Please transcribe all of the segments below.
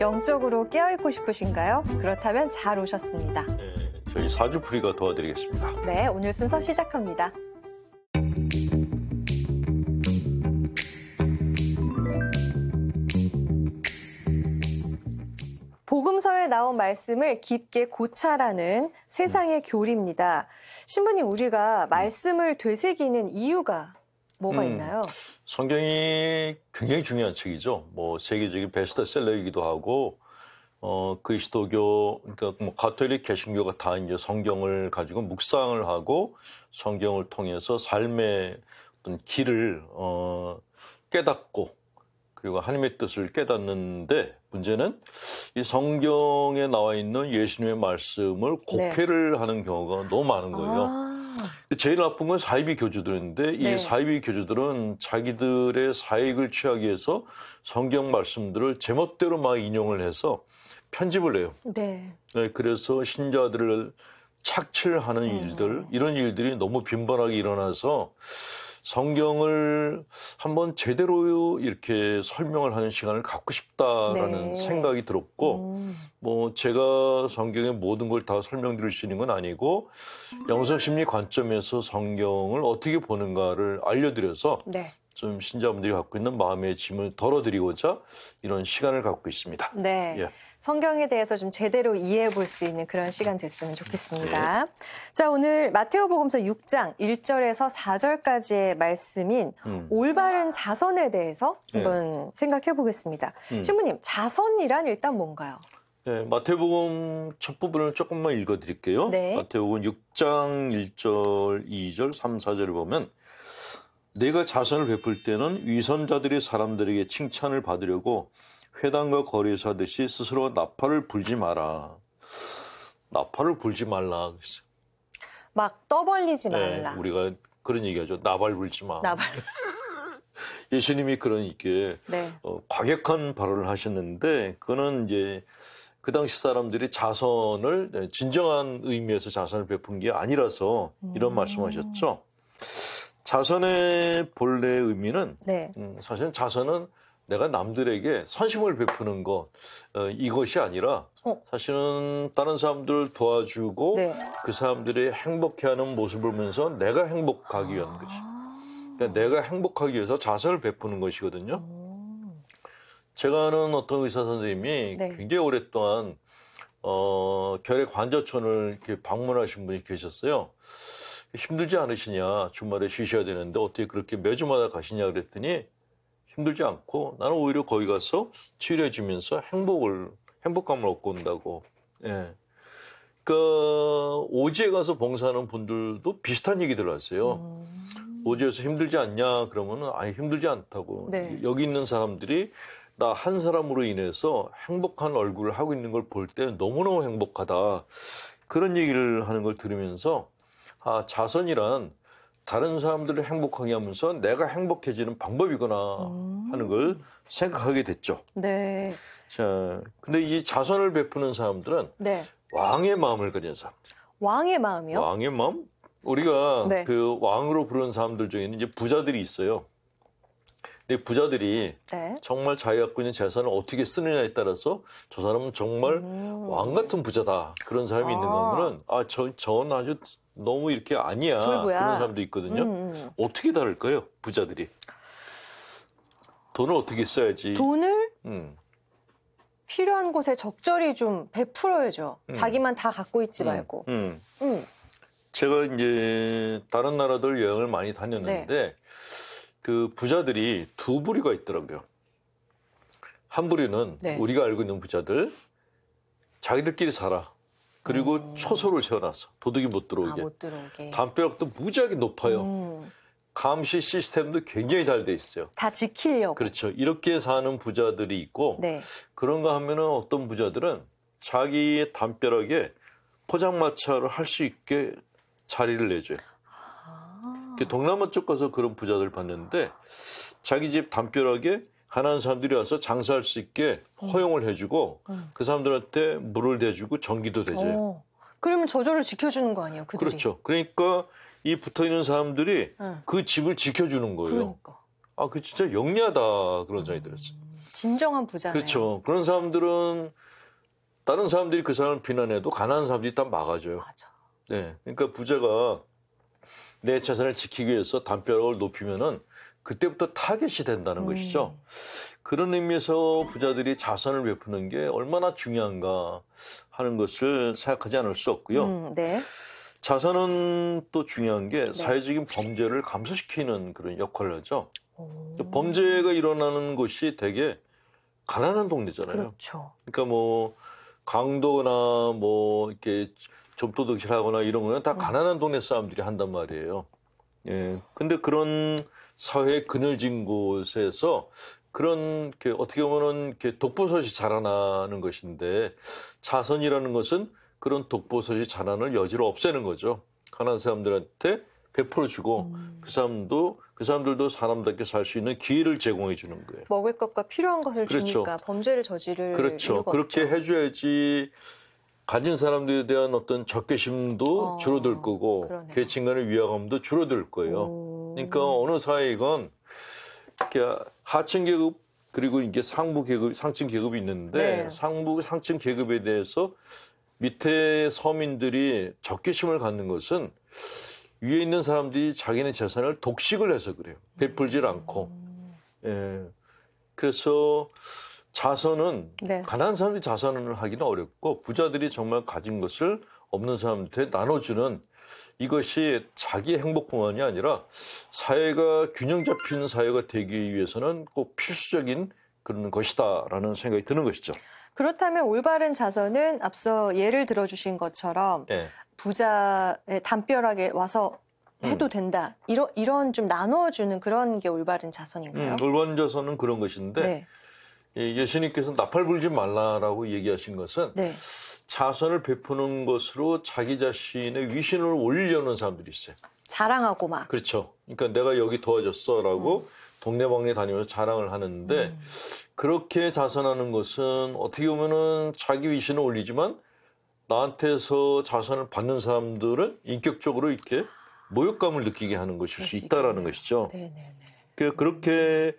영적으로 깨어있고 싶으신가요? 그렇다면 잘 오셨습니다. 네, 저희 사주풀이가 도와드리겠습니다. 네, 오늘 순서 시작합니다. 복음서에 나온 말씀을 깊게 고찰하는 세상의 교리입니다. 신부님, 우리가 말씀을 되새기는 이유가 뭐가 있나요? 성경이 굉장히 중요한 책이죠. 뭐 세계적인 베스트셀러이기도 하고, 그리스도교, 그러니까 뭐 가톨릭, 개신교가 다 이제 성경을 가지고 묵상을 하고 성경을 통해서 삶의 어떤 길을 깨닫고 그리고 하나님의 뜻을 깨닫는데, 문제는 이 성경에 나와 있는 예수님의 말씀을 곡해를 하는 경우가 너무 많은 거예요. 제일 나쁜 건 사이비 교주들인데, 이 사이비 교주들은 자기들의 사익을 취하기 위해서 성경 말씀들을 제멋대로 막 인용을 해서 편집을 해요. 네, 그래서 신자들을 착취하는 일들, 이런 일들이 너무 빈번하게 일어나서 성경을 한번 제대로 이렇게 설명을 하는 시간을 갖고 싶다라는 생각이 들었고, 뭐 제가 성경의 모든 걸 다 설명드릴 수 있는 건 아니고 영성심리 관점에서 성경을 어떻게 보는가를 알려드려서 좀 신자분들이 갖고 있는 마음의 짐을 덜어드리고자 이런 시간을 갖고 있습니다. 네. 예. 성경에 대해서 좀 제대로 이해해 볼 수 있는 그런 시간 됐으면 좋겠습니다. 자, 오늘 마테오복음서 6장 1절에서 4절까지의 말씀인 올바른 자선에 대해서 한번 생각해 보겠습니다. 신부님, 자선이란 일단 뭔가요? 네, 마태복음 첫 부분을 조금만 읽어드릴게요. 마태복음 6장 1절, 2절, 3, 4절을 보면, 내가 자선을 베풀 때는 위선자들이 사람들에게 칭찬을 받으려고 회당과 거리에서 하듯이 스스로 나팔을 불지 마라. 나팔을 불지 말라. 막 떠벌리지 말라. 우리가 그런 얘기하죠. 나발 불지 마. 나발. 예수님이 그런 이렇게 과격한 발언을 하셨는데, 그거는 이제 그 당시 사람들이 자선을 진정한 의미에서 자선을 베푼 게 아니라서 이런 말씀하셨죠. 자선의 본래 의미는 사실은 자선은 내가 남들에게 선심을 베푸는 것, 이것이 아니라 사실은 다른 사람들을 도와주고 그 사람들이 행복해하는 모습을 보면서 내가 행복하기 위한 것이. 그러니까 내가 행복하기 위해서 자선을 베푸는 것이거든요. 제가 아는 어떤 의사 선생님이 굉장히 오랫동안 결핵환자촌을 이렇게 방문하신 분이 계셨어요. 힘들지 않으시냐, 주말에 쉬셔야 되는데 어떻게 그렇게 매주마다 가시냐 그랬더니, 힘들지 않고 나는 오히려 거기 가서 치료해 주면서 행복감을 얻고 온다고. 그 오지에 가서 봉사하는 분들도 비슷한 얘기들 하세요. 오지에서 힘들지 않냐 그러면은 아니 힘들지 않다고. 여기 있는 사람들이 나 한 사람으로 인해서 행복한 얼굴을 하고 있는 걸 볼 때 너무너무 행복하다. 그런 얘기를 하는 걸 들으면서 자선이란 다른 사람들을 행복하게 하면서 내가 행복해지는 방법이구나 하는 걸 생각하게 됐죠. 자, 근데 이 자선을 베푸는 사람들은 왕의 마음을 가진 사람들. 왕의 마음이요? 왕의 마음? 우리가 그 왕으로 부르는 사람들 중에는 이제 부자들이 있어요. 근데 부자들이 정말 자기가 갖고 있는 재산을 어떻게 쓰느냐에 따라서 저 사람은 정말 왕 같은 부자다. 그런 사람이 있는가 하면은 전 아주 너무 이렇게 아니야. 졸부야. 그런 사람도 있거든요. 어떻게 다를까요? 부자들이. 돈을 어떻게 써야지. 돈을 필요한 곳에 적절히 좀 베풀어야죠. 자기만 다 갖고 있지 말고. 제가 이제 다른 나라들 여행을 많이 다녔는데 그 부자들이 두 부류가 있더라고요. 한 부류는 우리가 알고 있는 부자들, 자기들끼리 살아. 그리고 초소를 세워놨어. 도둑이 못 들어오게. 못 들어오게. 담벼락도 무지하게 높아요. 감시 시스템도 굉장히 잘 돼 있어요. 다 지키려고. 그렇죠. 이렇게 사는 부자들이 있고 그런가 하면은 어떤 부자들은 자기의 담벼락에 포장마차를 할 수 있게 자리를 내줘요. 동남아 쪽 가서 그런 부자들 봤는데 자기 집 담벼락에 가난한 사람들이 와서 장사할 수 있게 허용을 해주고 그 사람들한테 물을 대주고 전기도 대줘요. 그러면 저절로 지켜주는 거 아니에요, 그들이? 그렇죠. 그러니까 이 붙어있는 사람들이 그 집을 지켜주는 거예요. 그러니까. 그 진짜 영리하다 그런 생각이 들었어요. 진정한 부자네요. 그렇죠. 그런 사람들은 다른 사람들이 그 사람을 비난해도 가난한 사람들이 다 막아줘요. 맞아. 네, 그러니까 부자가 내 재산을 지키기 위해서 담벼락을 높이면은 그때부터 타겟이 된다는 것이죠. 그런 의미에서 부자들이 자선을 베푸는 게 얼마나 중요한가 하는 것을 생각하지 않을 수 없고요. 네. 자선은 또 중요한 게 사회적인 범죄를 감소시키는 그런 역할을 하죠. 범죄가 일어나는 곳이 되게 가난한 동네잖아요. 그렇죠. 그러니까 뭐 강도나 뭐 이렇게 좀도둑질하거나 이런 거는 다 가난한 동네 사람들이 한단 말이에요. 예. 근데 그런 사회의 그늘진 곳에서 그런 어떻게 보면은 이렇게 독버섯이 자라나는 것인데 자선이라는 것은 그런 독버섯이 자라는 여지를 없애는 거죠. 가난한 사람들한테 베풀어주고 그 사람들도 사람답게 살 수 있는 기회를 제공해 주는 거예요. 먹을 것과 필요한 것을 그렇죠. 주니까 범죄를 저지를 그렇죠. 이유가 그렇게 없죠. 해줘야지 가진 사람들에 대한 어떤 적개심도 줄어들 거고 그러네요. 계층 간의 위화감도 줄어들 거예요. 그러니까 어느 사회이건 이렇게 하층 계급 그리고 이게 상부 계급, 상층 계급이 있는데 네. 상층 계급에 대해서 밑에 서민들이 적개심을 갖는 것은 위에 있는 사람들이 자기네 재산을 독식을 해서 그래요. 베풀질 않고. 예. 그래서 자선은 네. 가난한 사람들이 자선을 하기는 어렵고 부자들이 정말 가진 것을 없는 사람한테 나눠주는 이것이 자기 행복뿐만이 아니라 사회가 균형 잡힌 사회가 되기 위해서는 꼭 필수적인 그런 것이다라는 생각이 드는 것이죠. 그렇다면 올바른 자선은 앞서 예를 들어주신 것처럼 예. 부자의 담벼락에 와서 해도 된다. 이런 좀 나눠주는 그런 게 올바른 자선인가요? 올바른 자선은 그런 것인데 네. 예수님께서 나팔 불지 말라라고 얘기하신 것은 네. 자선을 베푸는 것으로 자기 자신의 위신을 올리려는 사람들이 있어요. 자랑하고 막. 그렇죠. 그러니까 내가 여기 도와줬어라고 동네방네 다니면서 자랑을 하는데 그렇게 자선하는 것은 어떻게 보면은 자기 위신을 올리지만 나한테서 자선을 받는 사람들은 인격적으로 이렇게 모욕감을 느끼게 하는 것일 수 있다라는 것이죠. 네네네. 그렇게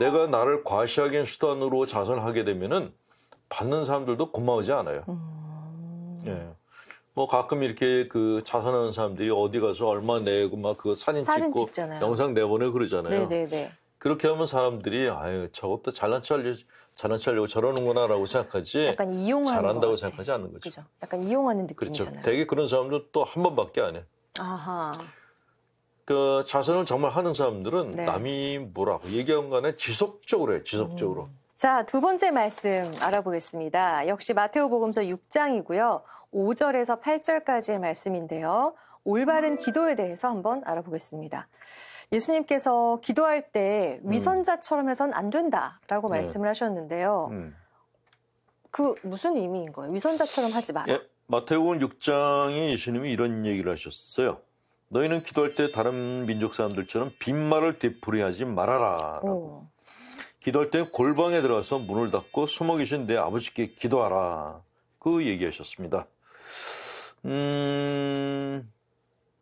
내가 나를 과시하기 수단으로 자선을 하게 되면은 받는 사람들도 고마우지 않아요. 예. 뭐 가끔 이렇게 그 자선하는 사람들이 어디 가서 얼마 내고 막 그거 사진 찍고 찍잖아요. 영상 내보내고 그러잖아요. 네네네. 그렇게 하면 사람들이 아유 저것도 잘난 척하려고 저러는구나라고 생각하지 약간 이용하는 잘한다고 것 같아. 생각하지 않는 거죠. 그죠? 약간 이용하는 그렇죠. 느낌이잖아요. 되게 그런 사람들 또 한 번밖에 안 해. 아하. 그 자선을 정말 하는 사람들은 네. 남이 뭐라고 얘기한 간에 지속적으로 해요. 지속적으로. 자, 두 번째 말씀 알아보겠습니다. 역시 마테오복음서 6장이고요. 5절에서 8절까지의 말씀인데요. 올바른 기도에 대해서 한번 알아보겠습니다. 예수님께서 기도할 때 위선자처럼 해서는 안 된다라고 네. 말씀을 하셨는데요. 그 무슨 의미인 거예요? 위선자처럼 하지 마라. 예, 마태복음 6장에 예수님이 이런 얘기를 하셨어요. 너희는 기도할 때 다른 민족 사람들처럼 빈말을 되풀이하지 말아라. 오. 기도할 때 골방에 들어가서 문을 닫고 숨어 계신 내 아버지께 기도하라. 그 얘기하셨습니다.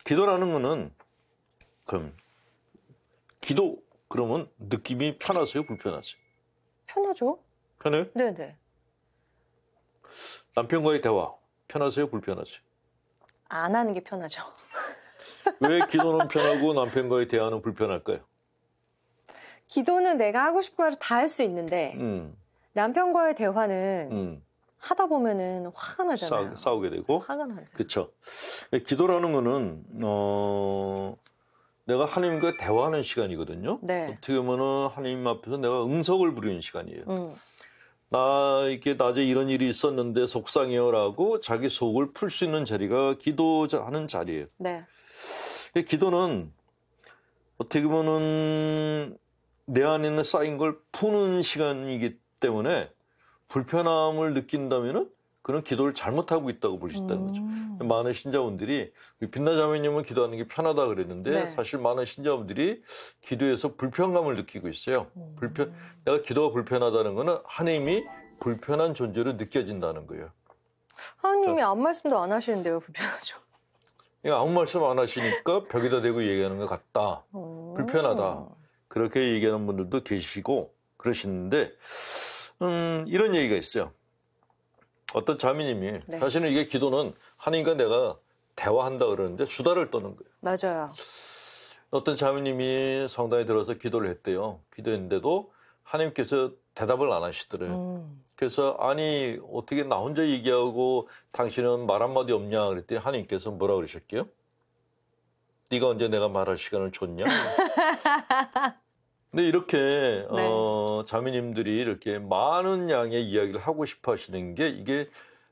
기도라는 거는 그럼 기도 그러면 느낌이 편하세요? 불편하세요? 편하죠? 편해요? 네네. 남편과의 대화 편하세요? 불편하세요? 안 하는 게 편하죠. 왜 기도는 편하고 남편과의 대화는 불편할까요? 기도는 내가 하고 싶은 말을 다 할 수 있는데 남편과의 대화는 하다 보면은 화가 나잖아요. 싸우게 되고. 화가 나죠. 그렇죠. 기도라는 거는 내가 하나님과 대화하는 시간이거든요. 네. 어떻게 보면은 하나님 앞에서 내가 응석을 부리는 시간이에요. 나 이게 낮에 이런 일이 있었는데 속상해요라고 자기 속을 풀 수 있는 자리가 기도하는 자리예요. 네. 기도는 어떻게 보면은 내 안에 있는 쌓인 걸 푸는 시간이기 때문에 불편함을 느낀다면은 그런 기도를 잘못하고 있다고 볼 수 있다는 거죠. 많은 신자분들이 빛나자매님은 기도하는 게 편하다 그랬는데 네. 사실 많은 신자분들이 기도에서 불편감을 느끼고 있어요. 내가 기도가 불편하다는 거는 하나님이 불편한 존재로 느껴진다는 거예요. 하나님이 아무 말씀도 안 하시는데 왜 불편하죠? 아무 말씀 안 하시니까 벽에다 대고 얘기하는 것 같다. 불편하다. 그렇게 얘기하는 분들도 계시고 그러시는데 이런 얘기가 있어요. 어떤 자매님이 네. 사실은 이게 기도는 하나님과 내가 대화한다 그러는데 수다를 떠는 거예요. 맞아요. 어떤 자매님이 성당에 들어서 기도를 했대요. 기도했는데도 하나님께서 대답을 안 하시더래요. 그래서 아니 어떻게 나 혼자 얘기하고 당신은 말 한마디 없냐 그랬더니 하나님께서 뭐라 그러셨게요? 네가 언제 내가 말할 시간을 줬냐? 근데 이렇게 네. 자매님들이 이렇게 많은 양의 이야기를 하고 싶어 하시는 게 이게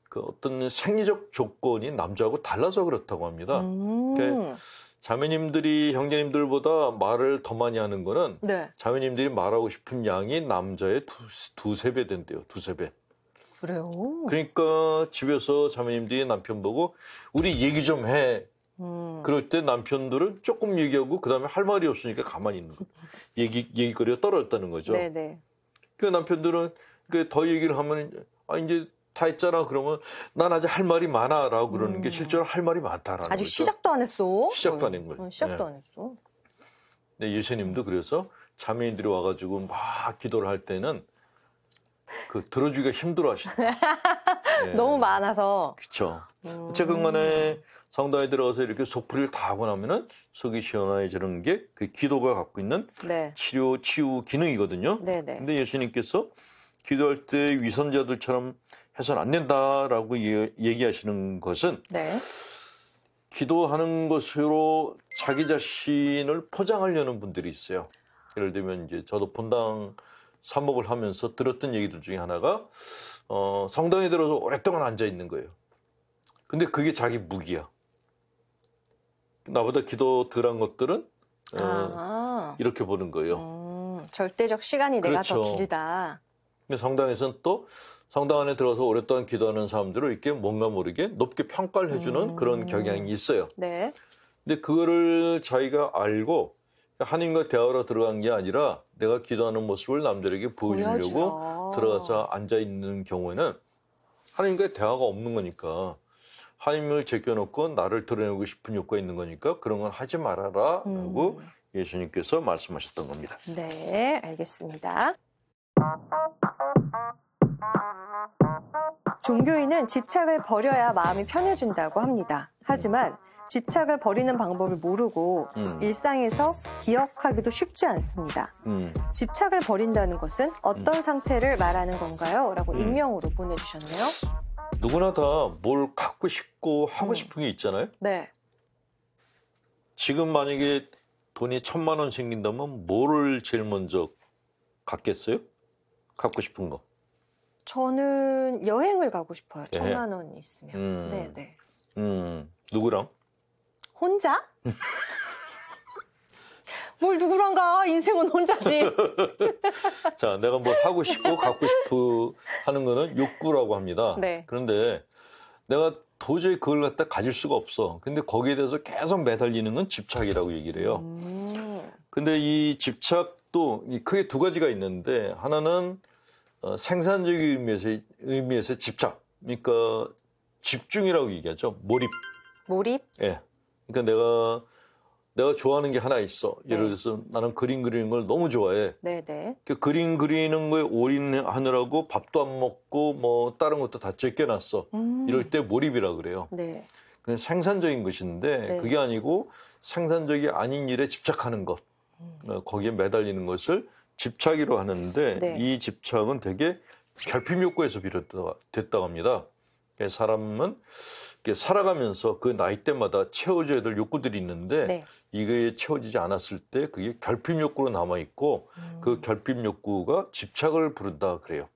그 어떤 생리적 조건이 남자하고 달라서 그렇다고 합니다. 그러니까 자매님들이 형제님들보다 말을 더 많이 하는 거는 네. 자매님들이 말하고 싶은 양이 남자의 두세 배 된대요. 두세 배. 그래요? 그러니까 집에서 자매님들이 남편 보고 우리 얘기 좀 해. 그럴 때 남편들은 조금 얘기하고 그다음에 할 말이 없으니까 가만히 있는 거예요. 얘기거리가 떨어졌다는 거죠. 네네. 그 남편들은 더 얘기를 하면 이제 다 했잖아. 그러면 난 아직 할 말이 많아라고 그러는 게 실제로 할 말이 많다라는 아직 거죠. 시작도 안 했어. 시작도 안 한 거예요. 시작도 네. 안 했어. 네, 예수님도 그래서 자매인들이 와가지고 막 기도를 할 때는 그 들어주기가 힘들어 하신다. 네. 너무 많아서. 그렇죠. 어쨌든 간에 성당에 들어가서 이렇게 속풀이를 다 하고 나면은 속이 시원해지는 게 그 기도가 갖고 있는 네. 치유 기능이거든요. 네네. 근데 예수님께서 기도할 때 위선자들처럼 해서는 안 된다라고 얘기하시는 것은 네. 기도하는 것으로 자기 자신을 포장하려는 분들이 있어요. 예를 들면 이제 저도 본당 사목을 하면서 들었던 얘기들 중에 하나가 성당에 들어서 오랫동안 앉아 있는 거예요. 근데 그게 자기 무기야. 나보다 기도 덜한 것들은 이렇게 보는 거예요. 절대적 시간이 내가 더 그렇죠. 길다. 근데 성당에서는 또 성당 안에 들어서 오랫동안 기도하는 사람들을 이렇게 뭔가 모르게 높게 평가를 해주는 그런 경향이 있어요. 네. 근데 그거를 자기가 알고 하나님과 대화로 들어간 게 아니라 내가 기도하는 모습을 남들에게 보여주려고 보여주라. 들어가서 앉아 있는 경우에는 하나님과의 대화가 없는 거니까 하나님을 제껴놓고 나를 드러내고 싶은 욕구가 있는 거니까 그런 건 하지 말아라 라고 예수님께서 말씀하셨던 겁니다. 네, 알겠습니다. 종교인은 집착을 버려야 마음이 편해진다고 합니다. 하지만 집착을 버리는 방법을 모르고 일상에서 기억하기도 쉽지 않습니다. 집착을 버린다는 것은 어떤 상태를 말하는 건가요? 라고 익명으로 보내주셨네요. 누구나 다 뭘 갖고 싶고 하고 싶은 게 있잖아요. 네. 지금 만약에 돈이 1,000만 원 생긴다면 뭐를 제일 먼저 갖겠어요? 갖고 싶은 거. 저는 여행을 가고 싶어요. 예. 1,000만 원이 있으면. 네네. 누구랑? 혼자? 뭘 누구랑 가? 인생은 혼자지. 자, 내가 뭘 하고 싶고 갖고 싶어 하는 거는 욕구라고 합니다. 네. 그런데 내가 도저히 그걸 갖다 가질 수가 없어. 근데 거기에 대해서 계속 매달리는 건 집착이라고 얘기를 해요. 근데 이 집착도 크게 두 가지가 있는데 하나는 생산적인 의미에서의 집착. 그러니까 집중이라고 얘기하죠. 몰입. 몰입? 예. 그러니까 내가 좋아하는 게 하나 있어. 예를 들어서 나는 그림 그리는 걸 너무 좋아해. 네네. 그 그림 그리는 거에 올인하느라고 밥도 안 먹고 뭐 다른 것도 다 제껴놨어. 이럴 때 몰입이라 그래요. 네. 그냥 생산적인 것인데 네. 그게 아니고 생산적이 아닌 일에 집착하는 것. 거기에 매달리는 것을 집착이라고 하는데 네. 이 집착은 되게 결핍 욕구에서 비롯됐다고 합니다. 사람은 살아가면서 그 나이 때마다 채워져야 될 욕구들이 있는데 네. 이게 채워지지 않았을 때 그게 결핍 욕구로 남아있고 그 결핍 욕구가 집착을 부른다 그래요.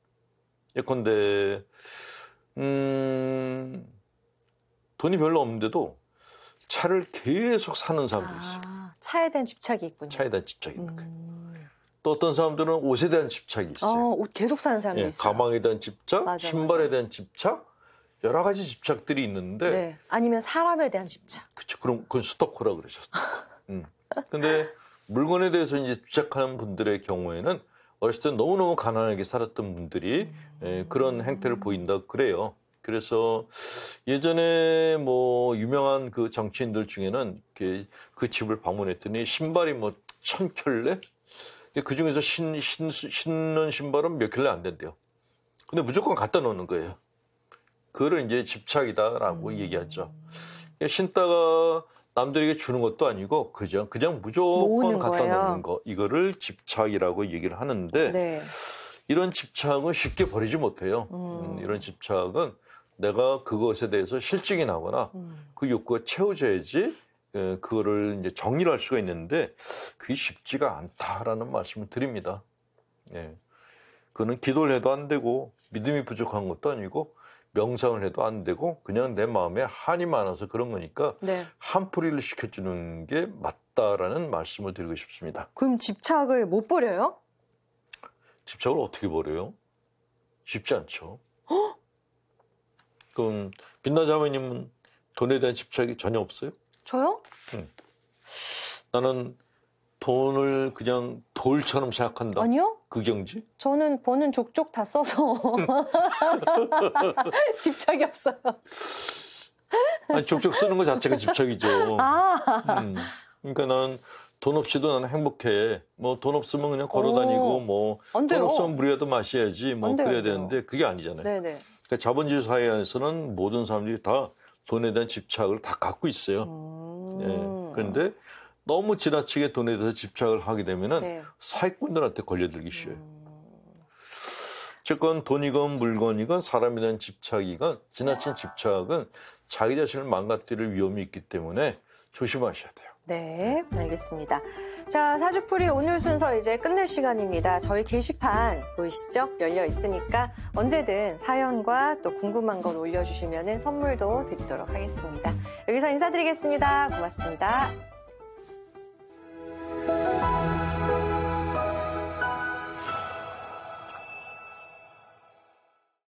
예컨대 돈이 별로 없는데도 차를 계속 사는 사람도 있어요. 차에 대한 집착이 있군요. 차에 대한 집착이 있는 거예요. 또 어떤 사람들은 옷에 대한 집착이 있어요. 옷 계속 사는 사람도 있어요. 가방에 대한 집착, 맞아, 신발에 맞아. 대한 집착, 여러 가지 집착들이 있는데 네. 아니면 사람에 대한 집착. 그쵸. 그럼 그건 스토커라 그러셨어요. 근데 물건에 대해서 이제 집착하는 분들의 경우에는 어렸을 때 너무너무 가난하게 살았던 분들이 그런 행태를 보인다 그래요. 그래서 예전에 뭐 유명한 그 정치인들 중에는 그 집을 방문했더니 신발이 뭐 1,000켤레 그중에서 신는 신발은 몇 킬로 안 된대요. 근데 무조건 갖다 놓는 거예요. 그거를 이제 집착이다라고 얘기하죠. 신다가 남들에게 주는 것도 아니고 그냥 무조건 갖다 놓는 거. 이거를 집착이라고 얘기를 하는데 네. 이런 집착은 쉽게 버리지 못해요. 이런 집착은 내가 그것에 대해서 실증이 나거나 그 욕구가 채워져야지 그거를 이제 정리를 할 수가 있는데 그게 쉽지가 않다라는 말씀을 드립니다. 예. 그거는 기도를 해도 안 되고 믿음이 부족한 것도 아니고 명상을 해도 안 되고 그냥 내 마음에 한이 많아서 그런 거니까 네. 한풀이를 시켜주는 게 맞다라는 말씀을 드리고 싶습니다. 그럼 집착을 못 버려요? 집착을 어떻게 버려요? 쉽지 않죠. 그럼 빛나 자매님은 돈에 대한 집착이 전혀 없어요? 저요? 나는 돈을 그냥 돌처럼 생각한다. 아니요. 그 경지? 저는 버는 족족 다 써서 집착이 없어요. 아니, 족족 쓰는 것 자체가 집착이죠. 그러니까 나는 돈 없이도 나는 행복해. 뭐 돈 없으면 그냥 걸어 다니고 뭐 돈 없으면 물이라도 마셔야지 뭐 그래야 되는데 그게 아니잖아요. 네네. 그러니까 자본주의 사회 안에서는 모든 사람들이 다 돈에 대한 집착을 다 갖고 있어요. 예. 그런데 너무 지나치게 돈에 대해서 집착을 하게 되면은 네. 사기꾼들한테 걸려들기 쉬워요. 어쨌건 돈이건 물건이건 사람에 대한 집착이건 지나친 집착은 자기 자신을 망가뜨릴 위험이 있기 때문에 조심하셔야 돼요. 네, 알겠습니다. 자, 사주풀이 오늘 순서 이제 끝낼 시간입니다. 저희 게시판 보이시죠? 열려 있으니까 언제든 사연과 또 궁금한 것 올려주시면 선물도 드리도록 하겠습니다. 여기서 인사드리겠습니다. 고맙습니다.